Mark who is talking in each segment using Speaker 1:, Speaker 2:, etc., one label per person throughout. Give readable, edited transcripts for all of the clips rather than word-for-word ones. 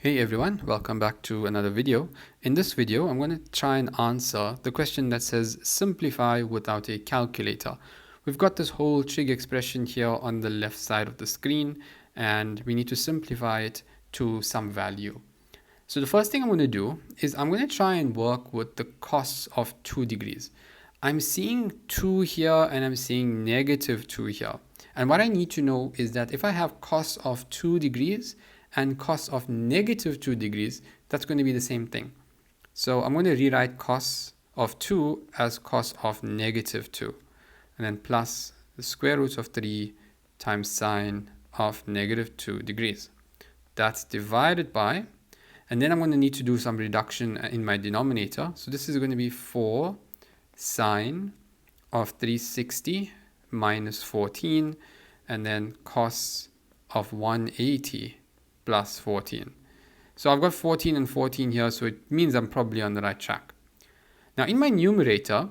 Speaker 1: Hey everyone, welcome back to another video. In this video, I'm going to try and answer the question that says simplify without a calculator. We've got this whole trig expression here on the left side of the screen, and we need to simplify it to some value. So the first thing I'm going to do is I'm going to try and work with the costs of 2 degrees. I'm seeing 2 here and I'm seeing negative 2 here. And what I need to know is that if I have costs of 2 degrees and costs of negative 2 degrees, that's going to be the same thing. So I'm going to rewrite costs of 2 as costs of negative 2. And then plus the square root of 3 times sine of negative 2 degrees. That's divided by, and then I'm going to need to do some reduction in my denominator. So this is going to be 4 sine of 360 minus 14, and then cos of 180 plus 14. So I've got 14 and 14 here, so it means I'm probably on the right track. Now in my numerator,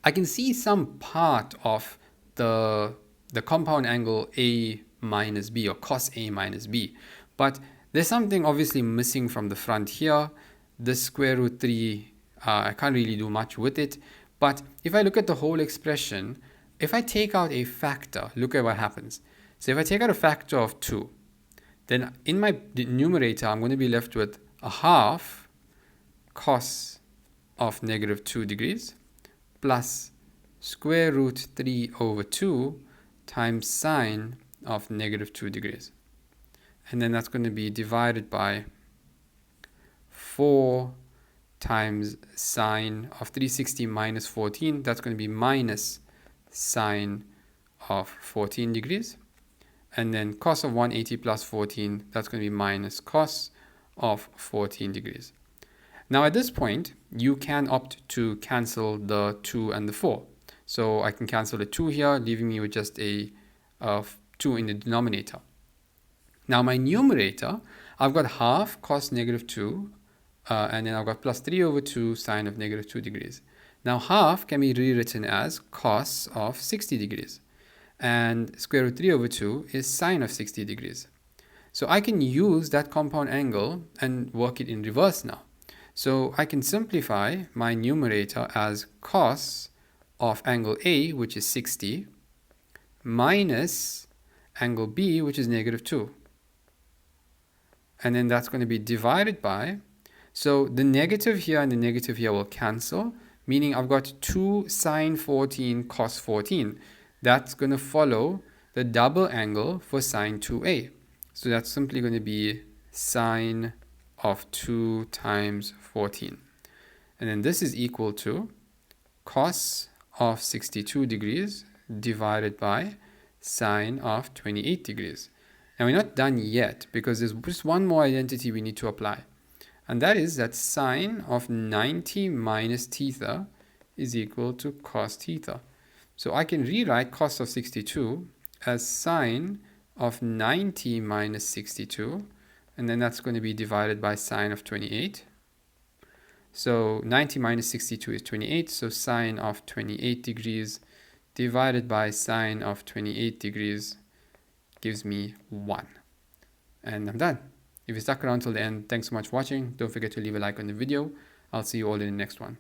Speaker 1: I can see some part of the compound angle A minus B, or cos A minus B. But there's something obviously missing from the front here. This square root 3, I can't really do much with it. But if I look at the whole expression, if I take out a factor, look at what happens. So if I take out a factor of 2, then in my numerator, I'm going to be left with a half cos of negative 2 degrees plus square root 3 over 2 times sine of negative 2 degrees. And then that's going to be divided by 4 times sine of 360 minus 14. That's going to be minus sine of 14 degrees. And then cos of 180 plus 14, that's going to be minus cos of 14 degrees. Now at this point, you can opt to cancel the 2 and the 4. So I can cancel the 2 here, leaving me with just a 2 in the denominator. Now my numerator, I've got half cos negative 2, and then I've got plus 3 over 2 sine of negative 2 degrees. Now half can be rewritten as cos of 60 degrees. And square root 3 over 2 is sine of 60 degrees. So I can use that compound angle and work it in reverse now. So I can simplify my numerator as cos of angle A, which is 60, minus angle B, which is negative 2. And then that's going to be divided by, so the negative here and the negative here will cancel, meaning I've got 2 sine 14 cos 14. That's going to follow the double angle for sine 2a. So that's simply going to be sine of 2 times 14. And then this is equal to cos of 62 degrees divided by sine of 28 degrees. And we're not done yet because there's just one more identity we need to apply. And that is that sine of 90 minus theta is equal to cos theta. So I can rewrite cos of 62 as sine of 90 minus 62, and then that's going to be divided by sine of 28. So 90 minus 62 is 28, so sine of 28 degrees divided by sine of 28 degrees gives me 1. And I'm done. If you stuck around till the end, thanks so much for watching. Don't forget to leave a like on the video. I'll see you all in the next one.